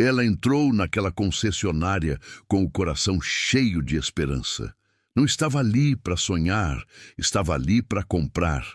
Ela entrou naquela concessionária com o coração cheio de esperança. Não estava ali para sonhar, estava ali para comprar.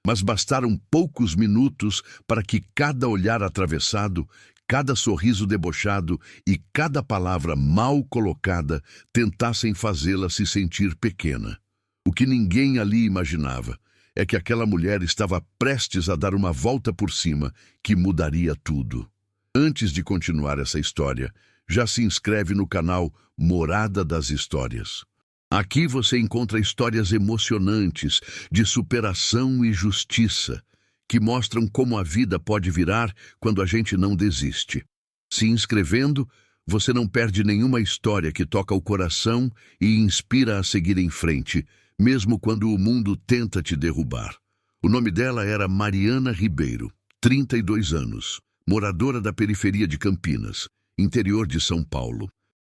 Mas bastaram poucos minutos para que cada olhar atravessado, cada sorriso debochado e cada palavra mal colocada tentassem fazê-la se sentir pequena. O que ninguém ali imaginava é que aquela mulher estava prestes a dar uma volta por cima que mudaria tudo. Antes de continuar essa história, já se inscreve no canal Morada das Histórias. Aqui você encontra histórias emocionantes de superação e justiça, que mostram como a vida pode virar quando a gente não desiste. Se inscrevendo, você não perde nenhuma história que toca o coração e inspira a seguir em frente, mesmo quando o mundo tenta te derrubar. O nome dela era Mariana Ribeiro, 32 anos, moradora da periferia de Campinas, interior de São Paulo.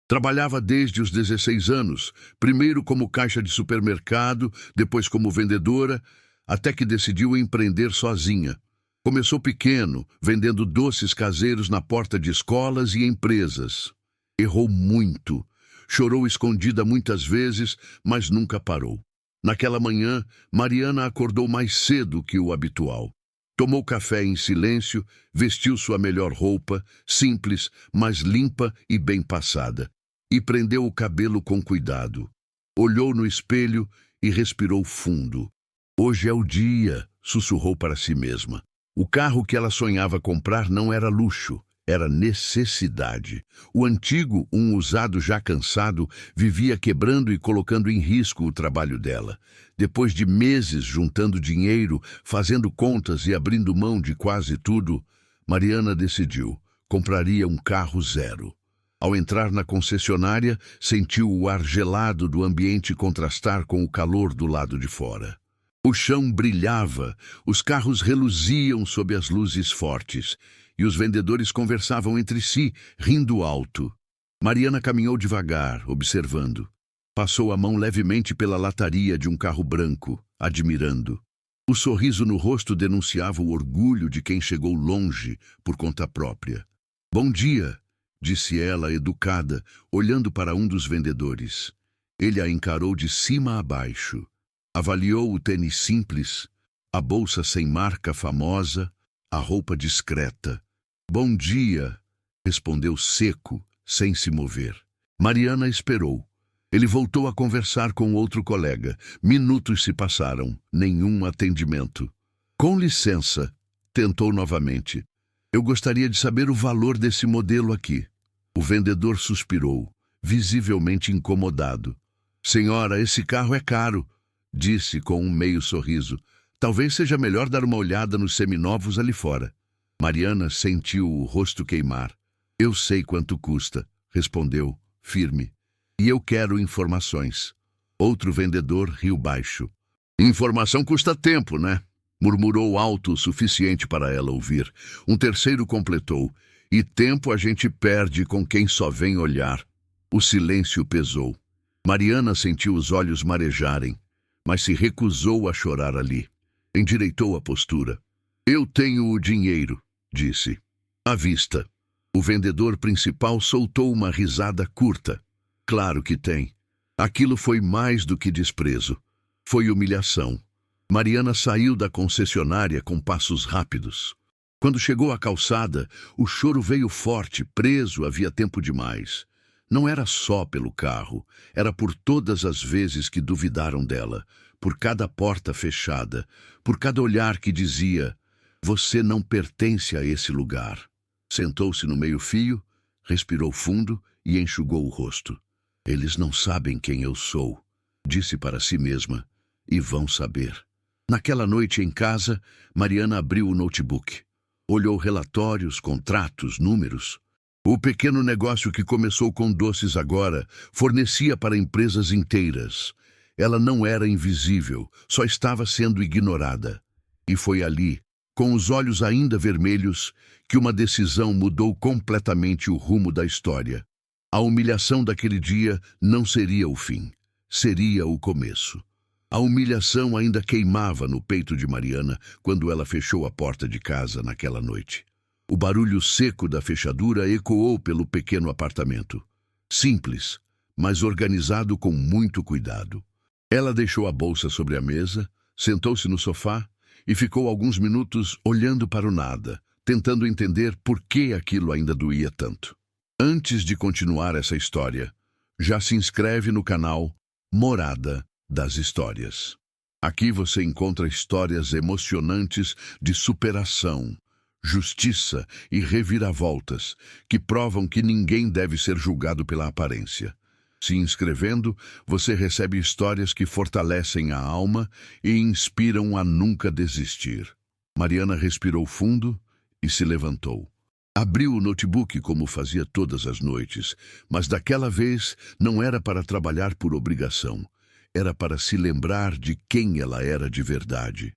Trabalhava desde os 16 anos, primeiro como caixa de supermercado, depois como vendedora, até que decidiu empreender sozinha. Começou pequeno, vendendo doces caseiros na porta de escolas e empresas. Errou muito, chorou escondida muitas vezes, mas nunca parou. Naquela manhã, Mariana acordou mais cedo que o habitual. Tomou café em silêncio, vestiu sua melhor roupa, simples, mas limpa e bem passada, e prendeu o cabelo com cuidado. Olhou no espelho e respirou fundo. Hoje é o dia, sussurrou para si mesma. O carro que ela sonhava comprar não era luxo, era necessidade. O antigo, um usado já cansado, vivia quebrando e colocando em risco o trabalho dela. Depois de meses juntando dinheiro, fazendo contas e abrindo mão de quase tudo, Mariana decidiu, compraria um carro zero. Ao entrar na concessionária, sentiu o ar gelado do ambiente contrastar com o calor do lado de fora. O chão brilhava, os carros reluziam sob as luzes fortes, e os vendedores conversavam entre si, rindo alto. Mariana caminhou devagar, observando. Passou a mão levemente pela lataria de um carro branco, admirando. O sorriso no rosto denunciava o orgulho de quem chegou longe por conta própria. "Bom dia", disse ela, educada, olhando para um dos vendedores. Ele a encarou de cima a baixo. Avaliou o tênis simples, a bolsa sem marca famosa, a roupa discreta. "Bom dia", respondeu seco, sem se mover. Mariana esperou. Ele voltou a conversar com outro colega. Minutos se passaram, nenhum atendimento. "Com licença", tentou novamente. "Eu gostaria de saber o valor desse modelo aqui." O vendedor suspirou, visivelmente incomodado. "Senhora, esse carro é caro", disse com um meio sorriso. "Talvez seja melhor dar uma olhada nos seminovos ali fora." Mariana sentiu o rosto queimar. "Eu sei quanto custa", respondeu, firme. "E eu quero informações." Outro vendedor riu baixo. "Informação custa tempo, né?" Murmurou alto o suficiente para ela ouvir. Um terceiro completou. "E tempo a gente perde com quem só vem olhar." O silêncio pesou. Mariana sentiu os olhos marejarem, mas se recusou a chorar ali. Endireitou a postura. "Eu tenho o dinheiro", disse. "À vista." O vendedor principal soltou uma risada curta. "Claro que tem." Aquilo foi mais do que desprezo. Foi humilhação. Mariana saiu da concessionária com passos rápidos. Quando chegou à calçada, o choro veio forte, preso havia tempo demais. Não era só pelo carro, era por todas as vezes que duvidaram dela, por cada porta fechada, por cada olhar que dizia: "Você não pertence a esse lugar." Sentou-se no meio-fio, respirou fundo e enxugou o rosto. "Eles não sabem quem eu sou", disse para si mesma, "e vão saber." Naquela noite em casa, Mariana abriu o notebook. Olhou relatórios, contratos, números. O pequeno negócio que começou com doces agora fornecia para empresas inteiras. Ela não era invisível, só estava sendo ignorada. E foi ali, com os olhos ainda vermelhos, que uma decisão mudou completamente o rumo da história. A humilhação daquele dia não seria o fim, seria o começo. A humilhação ainda queimava no peito de Mariana quando ela fechou a porta de casa naquela noite. O barulho seco da fechadura ecoou pelo pequeno apartamento. Simples, mas organizado com muito cuidado. Ela deixou a bolsa sobre a mesa, sentou-se no sofá e ficou alguns minutos olhando para o nada, tentando entender por que aquilo ainda doía tanto. Antes de continuar essa história, já se inscreve no canal Morada das Histórias. Aqui você encontra histórias emocionantes de superação, justiça e reviravoltas que provam que ninguém deve ser julgado pela aparência. Se inscrevendo, você recebe histórias que fortalecem a alma e inspiram a nunca desistir. Mariana respirou fundo e se levantou. Abriu o notebook como fazia todas as noites, mas daquela vez não era para trabalhar por obrigação. Era para se lembrar de quem ela era de verdade.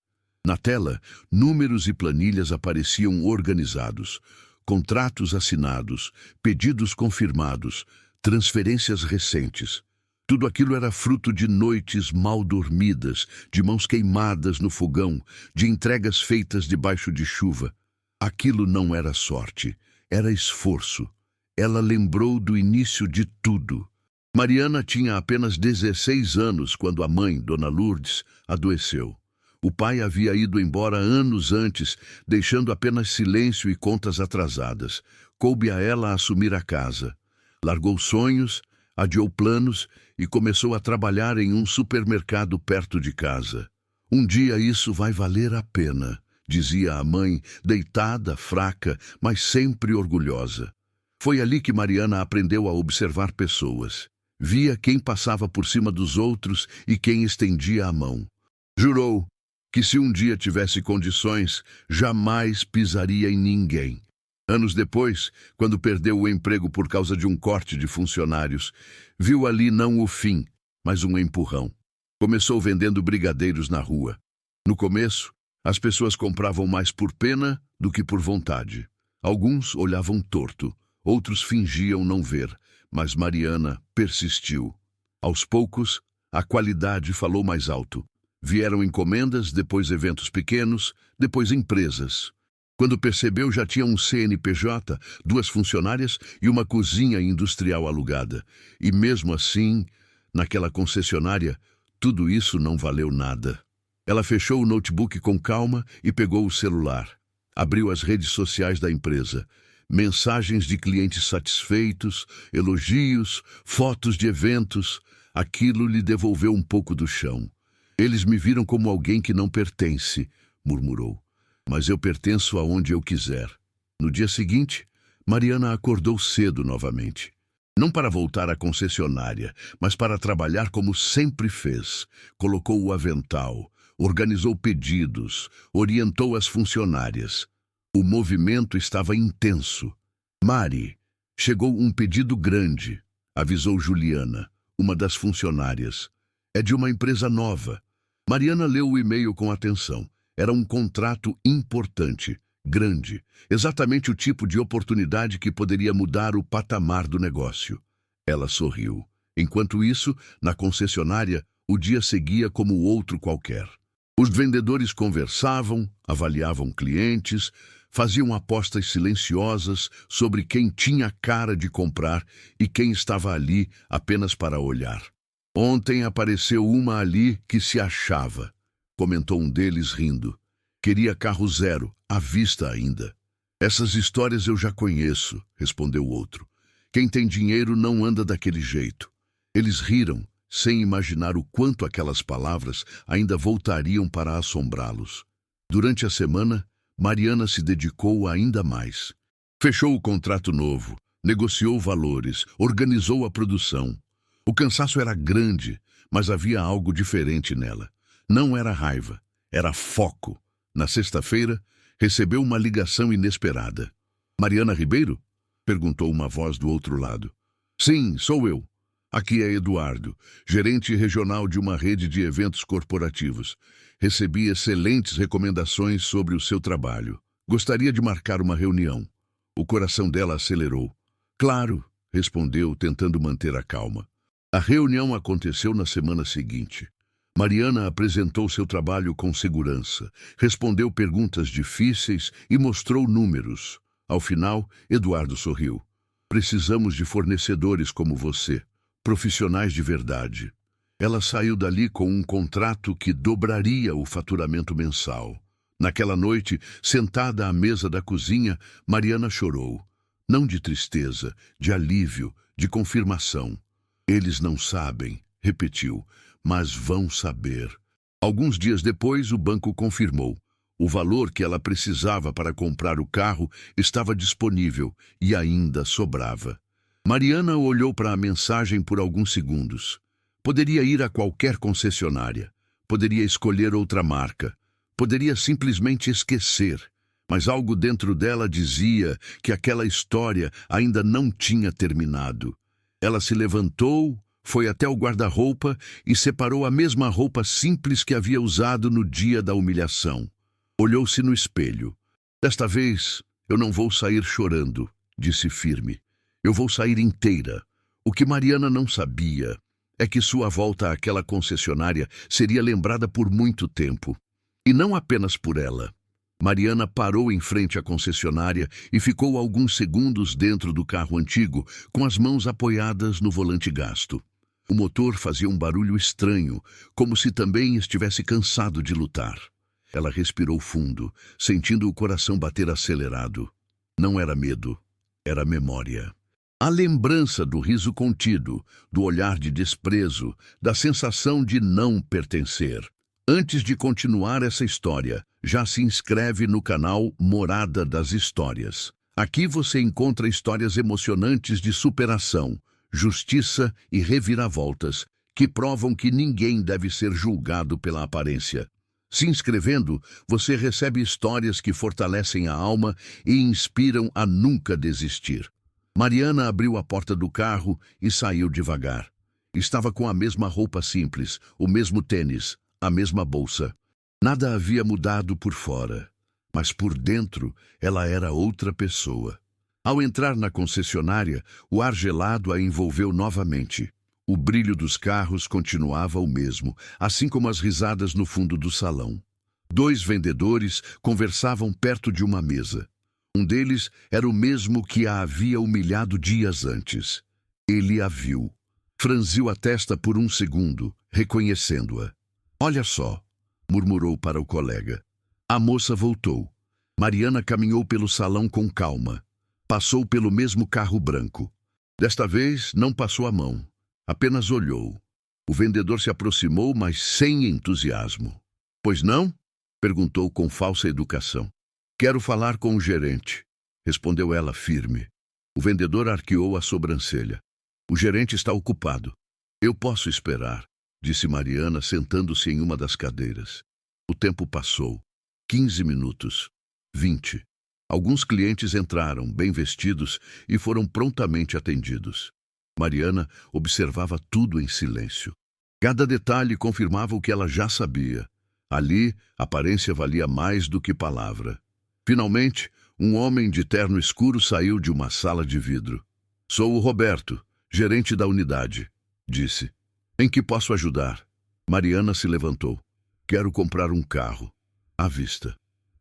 Na tela, números e planilhas apareciam organizados, contratos assinados, pedidos confirmados, transferências recentes. Tudo aquilo era fruto de noites mal dormidas, de mãos queimadas no fogão, de entregas feitas debaixo de chuva. Aquilo não era sorte, era esforço. Ela lembrou do início de tudo. Mariana tinha apenas 16 anos quando a mãe, Dona Lourdes, adoeceu. O pai havia ido embora anos antes, deixando apenas silêncio e contas atrasadas. Coube a ela assumir a casa. Largou sonhos, adiou planos e começou a trabalhar em um supermercado perto de casa. Um dia isso vai valer a pena, dizia a mãe, deitada, fraca, mas sempre orgulhosa. Foi ali que Mariana aprendeu a observar pessoas. Via quem passava por cima dos outros e quem estendia a mão. Jurou que se um dia tivesse condições, jamais pisaria em ninguém. Anos depois, quando perdeu o emprego por causa de um corte de funcionários, viu ali não o fim, mas um empurrão. Começou vendendo brigadeiros na rua. No começo, as pessoas compravam mais por pena do que por vontade. Alguns olhavam torto, outros fingiam não ver, mas Mariana persistiu. Aos poucos, a qualidade falou mais alto. Vieram encomendas, depois eventos pequenos, depois empresas. Quando percebeu, já tinha um CNPJ, 2 funcionárias e uma cozinha industrial alugada. E mesmo assim, naquela concessionária, tudo isso não valeu nada. Ela fechou o notebook com calma e pegou o celular. Abriu as redes sociais da empresa. Mensagens de clientes satisfeitos, elogios, fotos de eventos. Aquilo lhe devolveu um pouco do chão. Eles me viram como alguém que não pertence, murmurou. Mas eu pertenço aonde eu quiser. No dia seguinte, Mariana acordou cedo novamente. Não para voltar à concessionária, mas para trabalhar como sempre fez. Colocou o avental, organizou pedidos, orientou as funcionárias. O movimento estava intenso. Mari, chegou um pedido grande, avisou Juliana, uma das funcionárias. É de uma empresa nova. Mariana leu o e-mail com atenção. Era um contrato importante, grande, exatamente o tipo de oportunidade que poderia mudar o patamar do negócio. Ela sorriu. Enquanto isso, na concessionária, o dia seguia como outro qualquer. Os vendedores conversavam, avaliavam clientes, faziam apostas silenciosas sobre quem tinha cara de comprar e quem estava ali apenas para olhar. Ontem apareceu uma ali que se achava, comentou um deles rindo. Queria carro zero, à vista ainda. Essas histórias eu já conheço, respondeu o outro. Quem tem dinheiro não anda daquele jeito. Eles riram, sem imaginar o quanto aquelas palavras ainda voltariam para assombrá-los. Durante a semana, Mariana se dedicou ainda mais. Fechou o contrato novo, negociou valores, organizou a produção. O cansaço era grande, mas havia algo diferente nela. Não era raiva, era foco. Na sexta-feira, recebeu uma ligação inesperada. Mariana Ribeiro? Perguntou uma voz do outro lado. Sim, sou eu. Aqui é Eduardo, gerente regional de uma rede de eventos corporativos. Recebi excelentes recomendações sobre o seu trabalho. Gostaria de marcar uma reunião. O coração dela acelerou. Claro, respondeu, tentando manter a calma. A reunião aconteceu na semana seguinte. Mariana apresentou seu trabalho com segurança, respondeu perguntas difíceis e mostrou números. Ao final, Eduardo sorriu. Precisamos de fornecedores como você, profissionais de verdade. Ela saiu dali com um contrato que dobraria o faturamento mensal. Naquela noite, sentada à mesa da cozinha, Mariana chorou. Não de tristeza, de alívio, de confirmação. Eles não sabem, repetiu, mas vão saber. Alguns dias depois, o banco confirmou. O valor que ela precisava para comprar o carro estava disponível e ainda sobrava. Mariana olhou para a mensagem por alguns segundos. Poderia ir a qualquer concessionária. Poderia escolher outra marca. Poderia simplesmente esquecer. Mas algo dentro dela dizia que aquela história ainda não tinha terminado. Ela se levantou, foi até o guarda-roupa e separou a mesma roupa simples que havia usado no dia da humilhação. Olhou-se no espelho. Desta vez, eu não vou sair chorando, disse firme. Eu vou sair inteira. O que Mariana não sabia é que sua volta àquela concessionária seria lembrada por muito tempo. E não apenas por ela. Mariana parou em frente à concessionária e ficou alguns segundos dentro do carro antigo, com as mãos apoiadas no volante gasto. O motor fazia um barulho estranho, como se também estivesse cansado de lutar. Ela respirou fundo, sentindo o coração bater acelerado. Não era medo, era memória. A lembrança do riso contido, do olhar de desprezo, da sensação de não pertencer. Antes de continuar essa história, já se inscreve no canal Morada das Histórias. Aqui você encontra histórias emocionantes de superação, justiça e reviravoltas, que provam que ninguém deve ser julgado pela aparência. Se inscrevendo, você recebe histórias que fortalecem a alma e inspiram a nunca desistir. Mariana abriu a porta do carro e saiu devagar. Estava com a mesma roupa simples, o mesmo tênis, a mesma bolsa. Nada havia mudado por fora, mas por dentro ela era outra pessoa. Ao entrar na concessionária, o ar gelado a envolveu novamente. O brilho dos carros continuava o mesmo, assim como as risadas no fundo do salão. 2 vendedores conversavam perto de uma mesa. Um deles era o mesmo que a havia humilhado dias antes. Ele a viu. Franziu a testa por um segundo, reconhecendo-a. Olha só, murmurou para o colega. A moça voltou. Mariana caminhou pelo salão com calma. Passou pelo mesmo carro branco. Desta vez, não passou a mão. Apenas olhou. O vendedor se aproximou, mas sem entusiasmo. Pois não? Perguntou com falsa educação. Quero falar com o gerente, respondeu ela firme. O vendedor arqueou a sobrancelha. O gerente está ocupado. Eu posso esperar, disse Mariana, sentando-se em uma das cadeiras. O tempo passou. 15 minutos. 20. Alguns clientes entraram, bem vestidos, e foram prontamente atendidos. Mariana observava tudo em silêncio. Cada detalhe confirmava o que ela já sabia. Ali, aparência valia mais do que palavra. Finalmente, um homem de terno escuro saiu de uma sala de vidro. Sou o Roberto, gerente da unidade, disse. Em que posso ajudar? Mariana se levantou. Quero comprar um carro. À vista.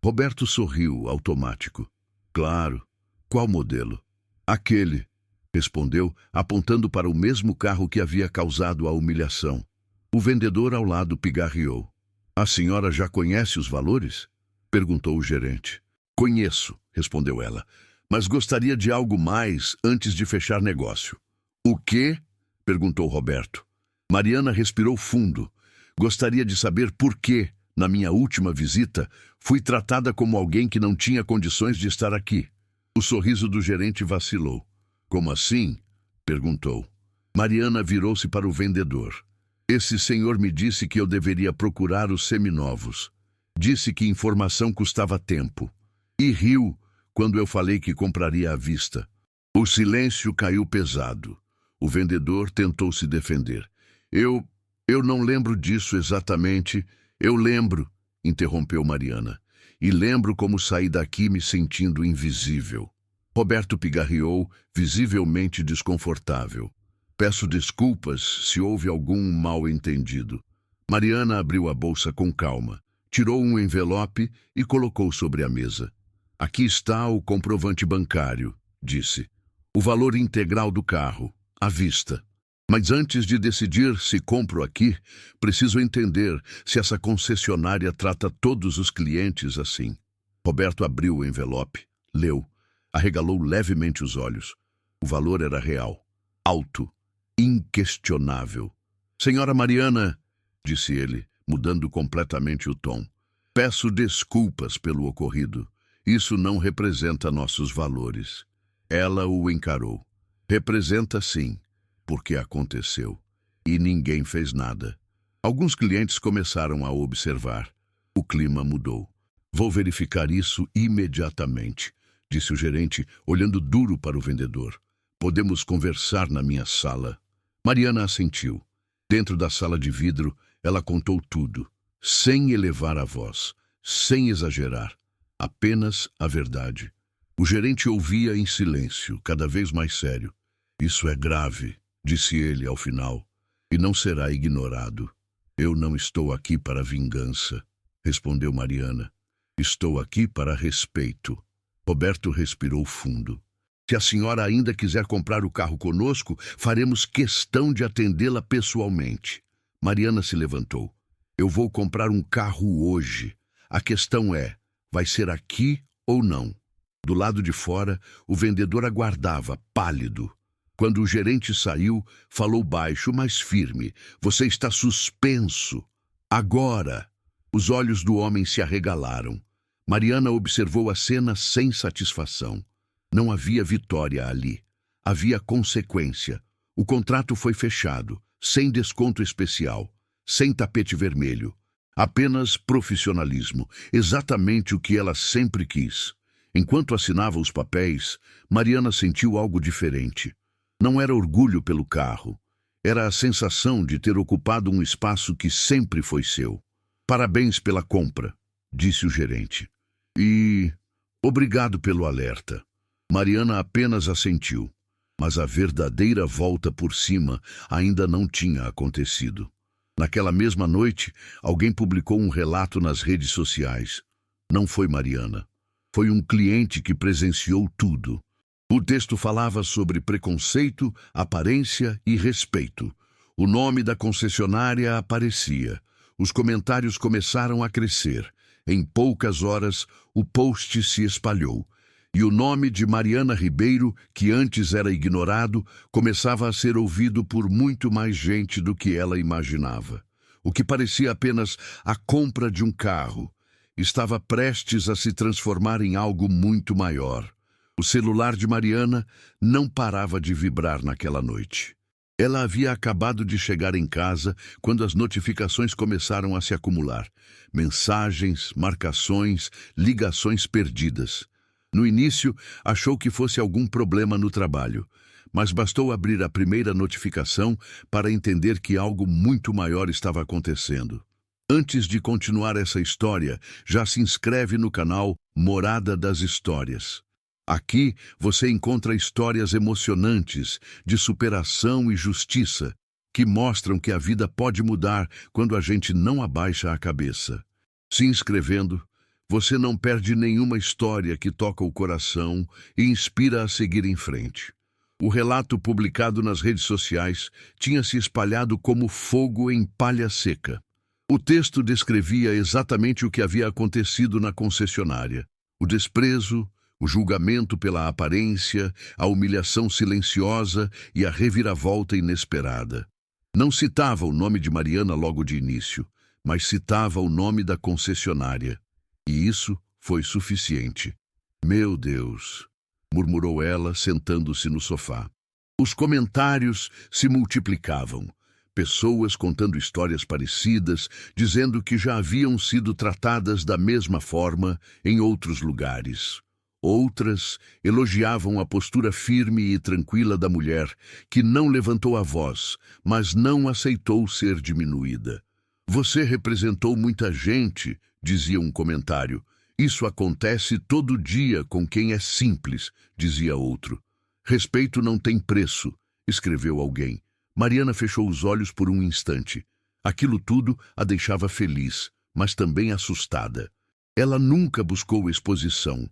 Roberto sorriu, automático. Claro. Qual modelo? Aquele, respondeu, apontando para o mesmo carro que havia causado a humilhação. O vendedor ao lado pigarreou. A senhora já conhece os valores? Perguntou o gerente. Conheço, respondeu ela, mas gostaria de algo mais antes de fechar negócio. O quê? Perguntou Roberto. Mariana respirou fundo. Gostaria de saber por que, na minha última visita, fui tratada como alguém que não tinha condições de estar aqui. O sorriso do gerente vacilou. Como assim? Perguntou. Mariana virou-se para o vendedor. Esse senhor me disse que eu deveria procurar os seminovos. Disse que informação custava tempo. E riu quando eu falei que compraria à vista. O silêncio caiu pesado. O vendedor tentou se defender. Eu não lembro disso exatamente. Eu lembro, interrompeu Mariana. E lembro como saí daqui me sentindo invisível. Roberto pigarreou, visivelmente desconfortável. Peço desculpas se houve algum mal-entendido. Mariana abriu a bolsa com calma, tirou um envelope e colocou sobre a mesa. Aqui está o comprovante bancário, disse. O valor integral do carro, à vista. Mas antes de decidir se compro aqui, preciso entender se essa concessionária trata todos os clientes assim. Roberto abriu o envelope, leu, arregalou levemente os olhos. O valor era real, alto, inquestionável. Senhora Mariana, disse ele, mudando completamente o tom, peço desculpas pelo ocorrido. Isso não representa nossos valores. Ela o encarou. Representa sim, porque aconteceu. E ninguém fez nada. Alguns clientes começaram a observar. O clima mudou. Vou verificar isso imediatamente, disse o gerente, olhando duro para o vendedor. Podemos conversar na minha sala. Mariana assentiu. Dentro da sala de vidro, ela contou tudo, sem elevar a voz, sem exagerar, apenas a verdade. O gerente ouvia em silêncio, cada vez mais sério. Isso é grave, disse ele ao final, e não será ignorado. Eu não estou aqui para vingança, respondeu Mariana. Estou aqui para respeito. Roberto respirou fundo. Se a senhora ainda quiser comprar o carro conosco, faremos questão de atendê-la pessoalmente. Mariana se levantou. Eu vou comprar um carro hoje. A questão é, vai ser aqui ou não? Do lado de fora, o vendedor aguardava, pálido. Quando o gerente saiu, falou baixo, mas firme. Você está suspenso. Agora! Os olhos do homem se arregalaram. Mariana observou a cena sem satisfação. Não havia vitória ali. Havia consequência. O contrato foi fechado, sem desconto especial, sem tapete vermelho. Apenas profissionalismo, exatamente o que ela sempre quis. Enquanto assinava os papéis, Mariana sentiu algo diferente. Não era orgulho pelo carro. Era a sensação de ter ocupado um espaço que sempre foi seu. Parabéns pela compra, disse o gerente. E obrigado pelo alerta. Mariana apenas assentiu, mas a verdadeira volta por cima ainda não tinha acontecido. Naquela mesma noite, alguém publicou um relato nas redes sociais. Não foi Mariana. Foi um cliente que presenciou tudo. O texto falava sobre preconceito, aparência e respeito. O nome da concessionária aparecia. Os comentários começaram a crescer. Em poucas horas, o post se espalhou. E o nome de Mariana Ribeiro, que antes era ignorado, começava a ser ouvido por muito mais gente do que ela imaginava. O que parecia apenas a compra de um carro estava prestes a se transformar em algo muito maior. O celular de Mariana não parava de vibrar naquela noite. Ela havia acabado de chegar em casa quando as notificações começaram a se acumular. Mensagens, marcações, ligações perdidas. No início, achou que fosse algum problema no trabalho, mas bastou abrir a primeira notificação para entender que algo muito maior estava acontecendo. Antes de continuar essa história, já se inscreve no canal Morada das Histórias. Aqui você encontra histórias emocionantes de superação e justiça que mostram que a vida pode mudar quando a gente não abaixa a cabeça. Se inscrevendo, você não perde nenhuma história que toca o coração e inspira a seguir em frente. O relato publicado nas redes sociais tinha se espalhado como fogo em palha seca. O texto descrevia exatamente o que havia acontecido na concessionária. O desprezo, o julgamento pela aparência, a humilhação silenciosa e a reviravolta inesperada. Não citava o nome de Mariana logo de início, mas citava o nome da concessionária. E isso foi suficiente. Meu Deus, murmurou ela, sentando-se no sofá. Os comentários se multiplicavam. Pessoas contando histórias parecidas, dizendo que já haviam sido tratadas da mesma forma em outros lugares. Outras elogiavam a postura firme e tranquila da mulher, que não levantou a voz, mas não aceitou ser diminuída. Você representou muita gente, dizia um comentário. Isso acontece todo dia com quem é simples, dizia outro. Respeito não tem preço, escreveu alguém. Mariana fechou os olhos por um instante. Aquilo tudo a deixava feliz, mas também assustada. Ela nunca buscou exposição.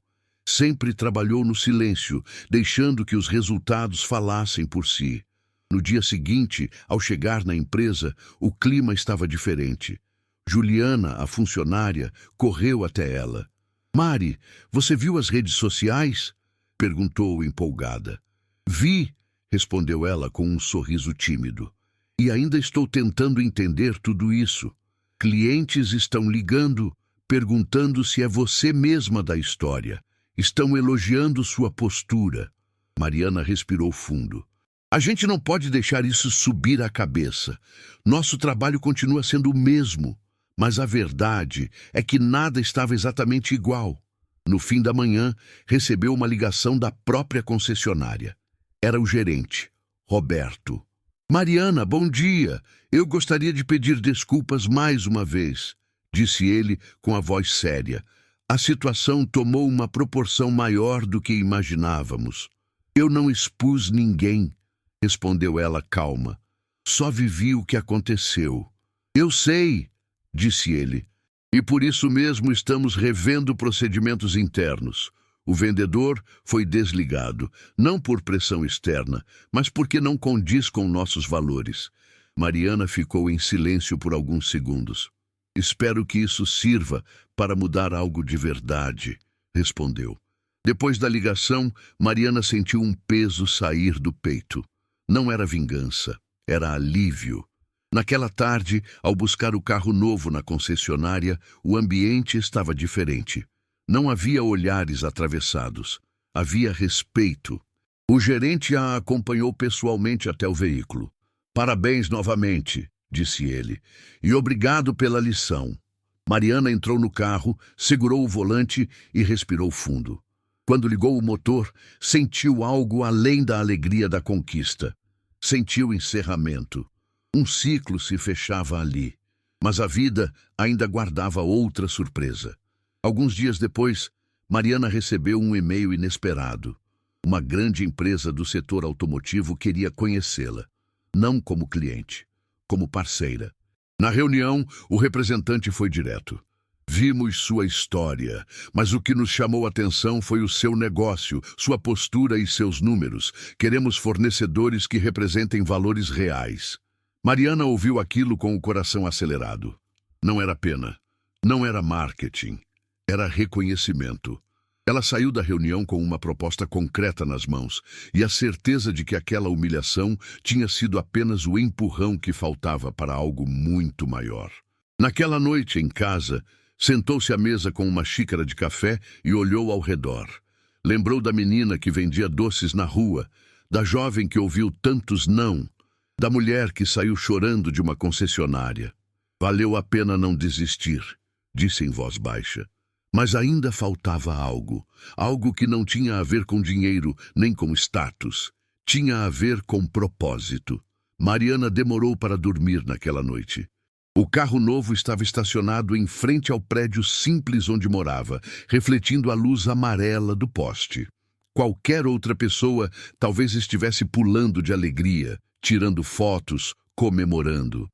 Sempre trabalhou no silêncio, deixando que os resultados falassem por si. No dia seguinte, ao chegar na empresa, o clima estava diferente. Juliana, a funcionária, correu até ela. "Mari, você viu as redes sociais?" perguntou empolgada. "Vi", respondeu ela com um sorriso tímido. "E ainda estou tentando entender tudo isso. Clientes estão ligando, perguntando se é você mesma da história. Estão elogiando sua postura." Mariana respirou fundo. "A gente não pode deixar isso subir a cabeça. Nosso trabalho continua sendo o mesmo, mas a verdade é que nada estava exatamente igual." No fim da manhã, recebeu uma ligação da própria concessionária. Era o gerente, Roberto. "Mariana, bom dia. Eu gostaria de pedir desculpas mais uma vez", disse ele com a voz séria. "A situação tomou uma proporção maior do que imaginávamos." "Eu não expus ninguém", respondeu ela calma. "Só vivi o que aconteceu." "Eu sei", disse ele. "E por isso mesmo estamos revendo procedimentos internos." O vendedor foi desligado, não por pressão externa, mas porque não condiz com nossos valores. Mariana ficou em silêncio por alguns segundos. "Espero que isso sirva para mudar algo de verdade", respondeu. Depois da ligação, Mariana sentiu um peso sair do peito. Não era vingança, era alívio. Naquela tarde, ao buscar o carro novo na concessionária, o ambiente estava diferente. Não havia olhares atravessados. Havia respeito. O gerente a acompanhou pessoalmente até o veículo. "Parabéns novamente", disse ele, "e obrigado pela lição." Mariana entrou no carro, segurou o volante e respirou fundo. Quando ligou o motor, sentiu algo além da alegria da conquista. Sentiu encerramento. Um ciclo se fechava ali, mas a vida ainda guardava outra surpresa. Alguns dias depois, Mariana recebeu um e-mail inesperado. Uma grande empresa do setor automotivo queria conhecê-la, não como cliente, como parceira. Na reunião, o representante foi direto. "Vimos sua história, mas o que nos chamou a atenção foi o seu negócio, sua postura e seus números. Queremos fornecedores que representem valores reais." Mariana ouviu aquilo com o coração acelerado. Não era pena, não era marketing, era reconhecimento. Ela saiu da reunião com uma proposta concreta nas mãos e a certeza de que aquela humilhação tinha sido apenas o empurrão que faltava para algo muito maior. Naquela noite, em casa, sentou-se à mesa com uma xícara de café e olhou ao redor. Lembrou da menina que vendia doces na rua, da jovem que ouviu tantos não, da mulher que saiu chorando de uma concessionária. "Valeu a pena não desistir", disse em voz baixa. Mas ainda faltava algo, algo que não tinha a ver com dinheiro nem com status. Tinha a ver com propósito. Mariana demorou para dormir naquela noite. O carro novo estava estacionado em frente ao prédio simples onde morava, refletindo a luz amarela do poste. Qualquer outra pessoa talvez estivesse pulando de alegria, tirando fotos, comemorando.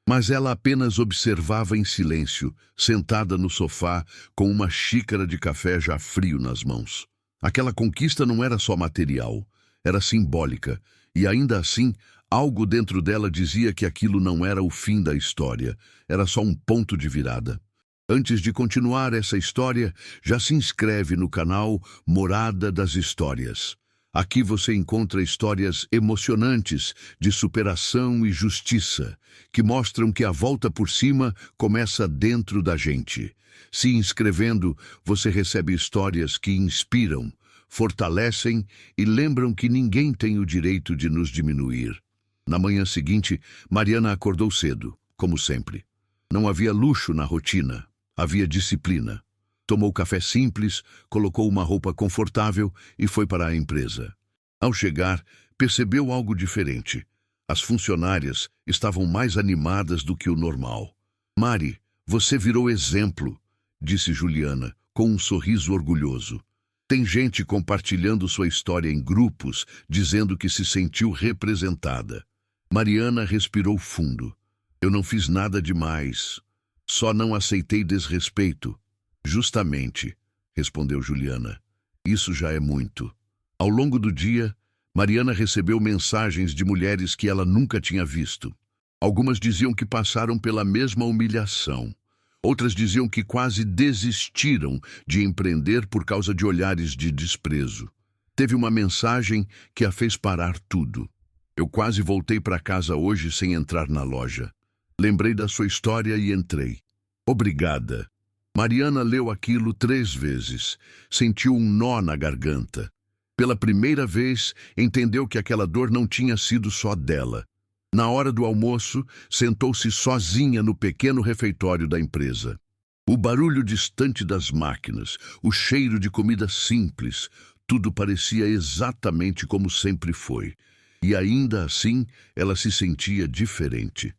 Mas ela apenas observava em silêncio, sentada no sofá, com uma xícara de café já frio nas mãos. Aquela conquista não era só material, era simbólica, e ainda assim, algo dentro dela dizia que aquilo não era o fim da história, era só um ponto de virada. Antes de continuar essa história, já se inscreve no canal Morada das Histórias. Aqui você encontra histórias emocionantes de superação e justiça, que mostram que a volta por cima começa dentro da gente. Se inscrevendo, você recebe histórias que inspiram, fortalecem e lembram que ninguém tem o direito de nos diminuir. Na manhã seguinte, Mariana acordou cedo, como sempre. Não havia luxo na rotina, havia disciplina. Tomou café simples, colocou uma roupa confortável e foi para a empresa. Ao chegar, percebeu algo diferente. As funcionárias estavam mais animadas do que o normal. "Mari, você virou exemplo", disse Juliana, com um sorriso orgulhoso. "Tem gente compartilhando sua história em grupos, dizendo que se sentiu representada." Mariana respirou fundo. "Eu não fiz nada demais. Só não aceitei desrespeito." "Justamente", respondeu Juliana. Isso já é muito. Ao longo do dia, Mariana recebeu mensagens de mulheres que ela nunca tinha visto. Algumas diziam que passaram pela mesma humilhação. Outras diziam que quase desistiram de empreender por causa de olhares de desprezo. Teve uma mensagem que a fez parar tudo. Eu quase voltei para casa hoje sem entrar na loja. Lembrei da sua história e entrei. Obrigada. Mariana leu aquilo 3 vezes. Sentiu um nó na garganta. Pela primeira vez, entendeu que aquela dor não tinha sido só dela. Na hora do almoço, sentou-se sozinha no pequeno refeitório da empresa. O barulho distante das máquinas, o cheiro de comida simples, tudo parecia exatamente como sempre foi. E ainda assim, ela se sentia diferente.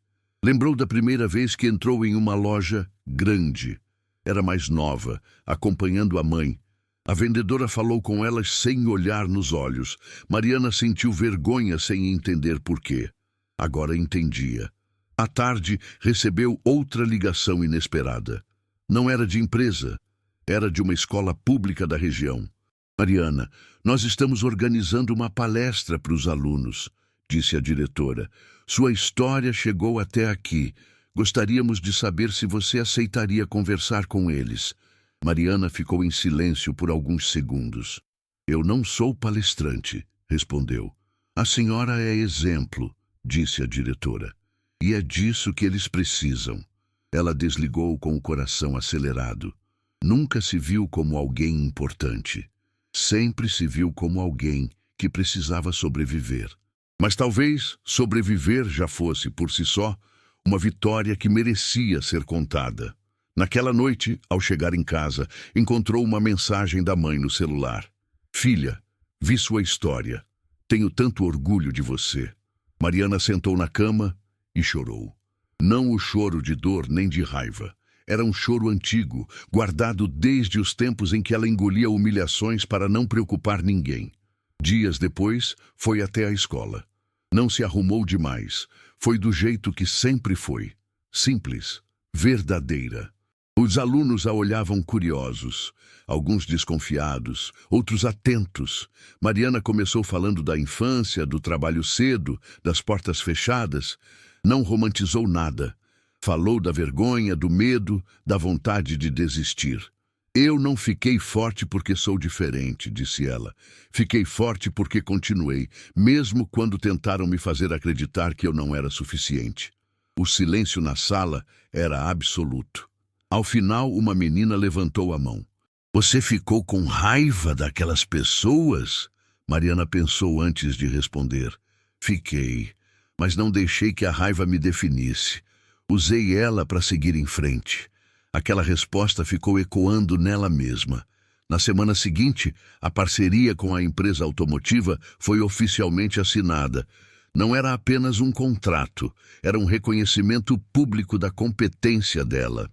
Lembrou da primeira vez que entrou em uma loja grande. Era mais nova, acompanhando a mãe. A vendedora falou com ela sem olhar nos olhos. Mariana sentiu vergonha sem entender por quê. Agora entendia. À tarde, recebeu outra ligação inesperada. Não era de empresa, era de uma escola pública da região. Mariana, nós estamos organizando uma palestra para os alunos, disse a diretora. Sua história chegou até aqui. Gostaríamos de saber se você aceitaria conversar com eles. Mariana ficou em silêncio por alguns segundos. Eu não sou palestrante, respondeu. A senhora é exemplo, disse a diretora. E é disso que eles precisam. Ela desligou com o coração acelerado. Nunca se viu como alguém importante. Sempre se viu como alguém que precisava sobreviver. Mas talvez sobreviver já fosse, por si só, uma vitória que merecia ser contada. Naquela noite, ao chegar em casa, encontrou uma mensagem da mãe no celular. Filha, vi sua história. Tenho tanto orgulho de você. Mariana sentou na cama e chorou. Não o choro de dor nem de raiva. Era um choro antigo, guardado desde os tempos em que ela engolia humilhações para não preocupar ninguém. Dias depois, foi até a escola. Não se arrumou demais. Foi do jeito que sempre foi. Simples, verdadeira. Os alunos a olhavam curiosos, alguns desconfiados, outros atentos. Mariana começou falando da infância, do trabalho cedo, das portas fechadas. Não romantizou nada. Falou da vergonha, do medo, da vontade de desistir. Eu não fiquei forte porque sou diferente, disse ela. Fiquei forte porque continuei, mesmo quando tentaram me fazer acreditar que eu não era suficiente. O silêncio na sala era absoluto. Ao final, uma menina levantou a mão. Você ficou com raiva daquelas pessoas? Mariana pensou antes de responder. Fiquei, mas não deixei que a raiva me definisse. Usei ela para seguir em frente. Aquela resposta ficou ecoando nela mesma. Na semana seguinte, a parceria com a empresa automotiva foi oficialmente assinada. Não era apenas um contrato, era um reconhecimento público da competência dela.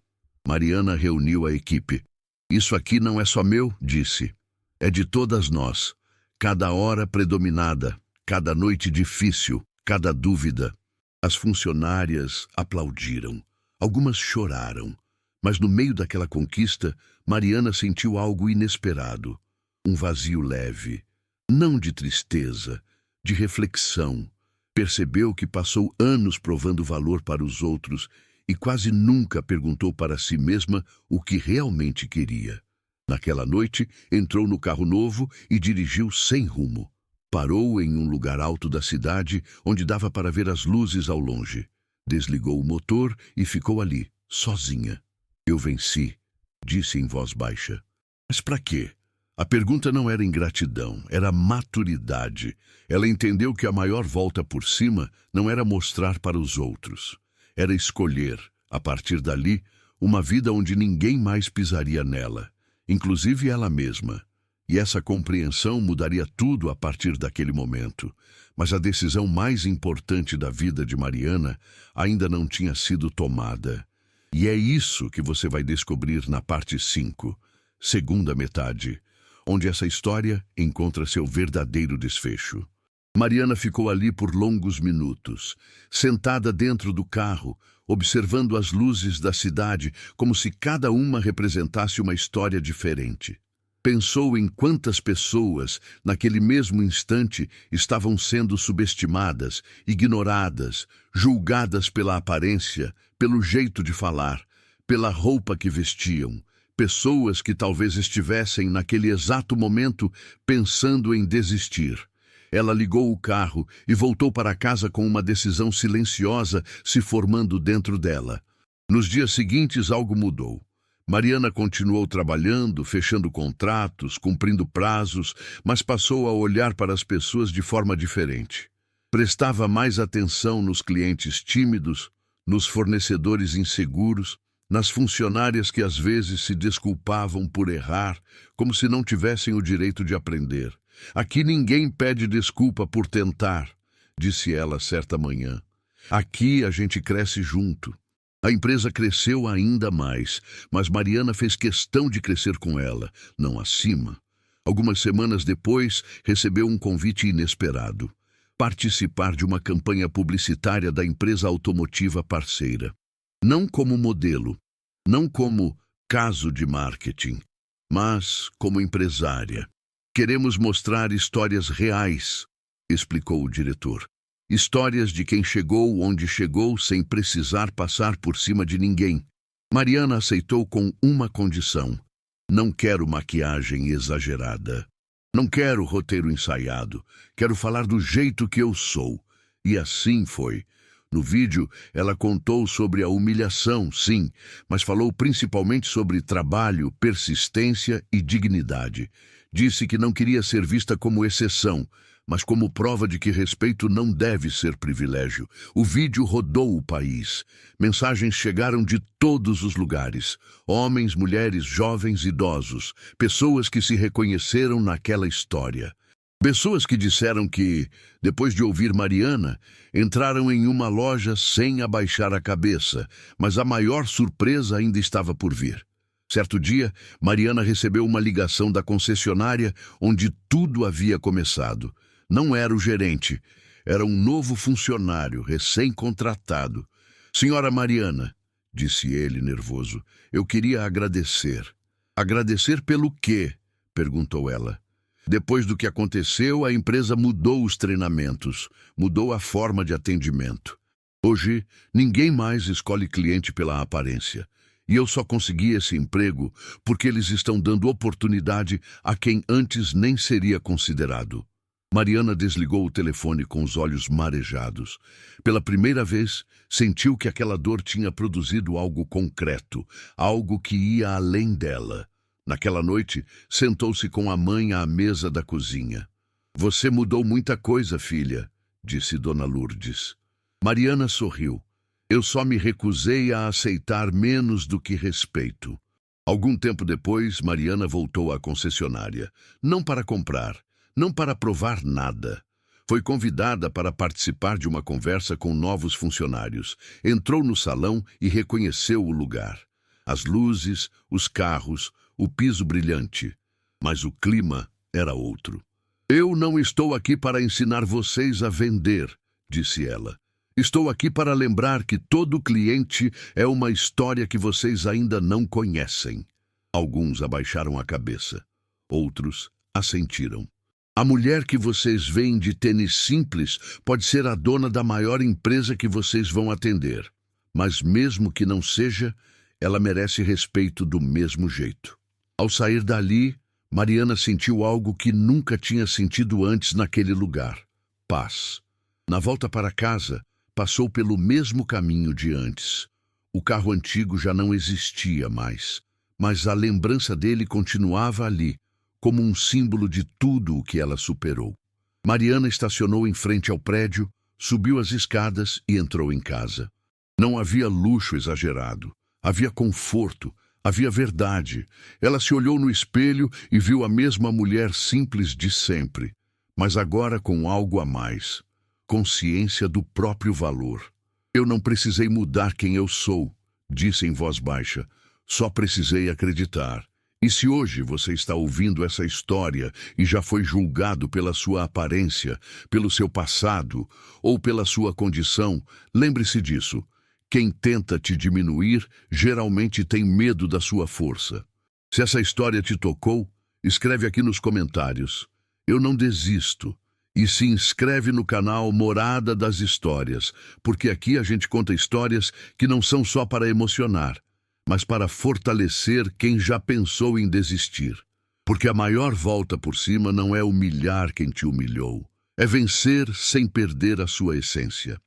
Mariana reuniu a equipe. Isso aqui não é só meu, disse. É de todas nós. Cada hora predominada, cada noite difícil, cada dúvida. As funcionárias aplaudiram. Algumas choraram. Mas no meio daquela conquista, Mariana sentiu algo inesperado. Um vazio leve. Não de tristeza, de reflexão. Percebeu que passou anos provando valor para os outros e quase nunca perguntou para si mesma o que realmente queria. Naquela noite, entrou no carro novo e dirigiu sem rumo. Parou em um lugar alto da cidade, onde dava para ver as luzes ao longe. Desligou o motor e ficou ali, sozinha. Eu venci, disse em voz baixa. Mas para quê? A pergunta não era ingratidão, era maturidade. Ela entendeu que a maior volta por cima não era mostrar para os outros. Era escolher, a partir dali, uma vida onde ninguém mais pisaria nela, inclusive ela mesma. E essa compreensão mudaria tudo a partir daquele momento. Mas a decisão mais importante da vida de Mariana ainda não tinha sido tomada. E é isso que você vai descobrir na parte 5, segunda metade, onde essa história encontra seu verdadeiro desfecho. Mariana ficou ali por longos minutos, sentada dentro do carro, observando as luzes da cidade como se cada uma representasse uma história diferente. Pensou em quantas pessoas, naquele mesmo instante, estavam sendo subestimadas, ignoradas, julgadas pela aparência, pelo jeito de falar, pela roupa que vestiam. Pessoas que talvez estivessem, naquele exato momento, pensando em desistir. Ela ligou o carro e voltou para casa com uma decisão silenciosa se formando dentro dela. Nos dias seguintes, algo mudou. Mariana continuou trabalhando, fechando contratos, cumprindo prazos, mas passou a olhar para as pessoas de forma diferente. Prestava mais atenção nos clientes tímidos, nos fornecedores inseguros, nas funcionárias que às vezes se desculpavam por errar, como se não tivessem o direito de aprender. Aqui ninguém pede desculpa por tentar, disse ela certa manhã. Aqui a gente cresce junto. A empresa cresceu ainda mais, mas Mariana fez questão de crescer com ela, não acima. Algumas semanas depois, recebeu um convite inesperado: participar de uma campanha publicitária da empresa automotiva parceira. Não como modelo, não como caso de marketing, mas como empresária. Queremos mostrar histórias reais, explicou o diretor. Histórias de quem chegou onde chegou sem precisar passar por cima de ninguém. Mariana aceitou com uma condição: não quero maquiagem exagerada. Não quero roteiro ensaiado. Quero falar do jeito que eu sou. E assim foi. No vídeo, ela contou sobre a humilhação, sim, mas falou principalmente sobre trabalho, persistência e dignidade. Disse que não queria ser vista como exceção, mas como prova de que respeito não deve ser privilégio. O vídeo rodou o país. Mensagens chegaram de todos os lugares. Homens, mulheres, jovens, idosos. Pessoas que se reconheceram naquela história. Pessoas que disseram que, depois de ouvir Mariana, entraram em uma loja sem abaixar a cabeça, mas a maior surpresa ainda estava por vir. Certo dia, Mariana recebeu uma ligação da concessionária onde tudo havia começado. Não era o gerente, era um novo funcionário, recém-contratado. Senhora Mariana, disse ele nervoso, eu queria agradecer. Agradecer pelo quê? Perguntou ela. Depois do que aconteceu, a empresa mudou os treinamentos, mudou a forma de atendimento. Hoje, ninguém mais escolhe cliente pela aparência. E eu só consegui esse emprego porque eles estão dando oportunidade a quem antes nem seria considerado. Mariana desligou o telefone com os olhos marejados. Pela primeira vez, sentiu que aquela dor tinha produzido algo concreto, algo que ia além dela. Naquela noite, sentou-se com a mãe à mesa da cozinha. Você mudou muita coisa, filha, disse Dona Lourdes. Mariana sorriu. Eu só me recusei a aceitar menos do que respeito. Algum tempo depois, Mariana voltou à concessionária. Não para comprar, não para provar nada. Foi convidada para participar de uma conversa com novos funcionários. Entrou no salão e reconheceu o lugar. As luzes, os carros, o piso brilhante. Mas o clima era outro. Eu não estou aqui para ensinar vocês a vender, disse ela. Estou aqui para lembrar que todo cliente é uma história que vocês ainda não conhecem. Alguns abaixaram a cabeça. Outros assentiram. A mulher que vocês veem de tênis simples pode ser a dona da maior empresa que vocês vão atender. Mas mesmo que não seja, ela merece respeito do mesmo jeito. Ao sair dali, Mariana sentiu algo que nunca tinha sentido antes naquele lugar: paz. Na volta para casa, passou pelo mesmo caminho de antes. O carro antigo já não existia mais, mas a lembrança dele continuava ali, como um símbolo de tudo o que ela superou. Mariana estacionou em frente ao prédio, subiu as escadas e entrou em casa. Não havia luxo exagerado, havia conforto, havia verdade. Ela se olhou no espelho e viu a mesma mulher simples de sempre, mas agora com algo a mais: consciência do próprio valor. Eu não precisei mudar quem eu sou, disse em voz baixa. Só precisei acreditar. E se hoje você está ouvindo essa história e já foi julgado pela sua aparência, pelo seu passado ou pela sua condição, lembre-se disso. Quem tenta te diminuir geralmente tem medo da sua força. Se essa história te tocou, Escreve aqui nos comentários. Eu não desisto. E se inscreve no canal Morada das Histórias, porque aqui a gente conta histórias que não são só para emocionar, mas para fortalecer quem já pensou em desistir. Porque a maior volta por cima não é humilhar quem te humilhou, é vencer sem perder a sua essência.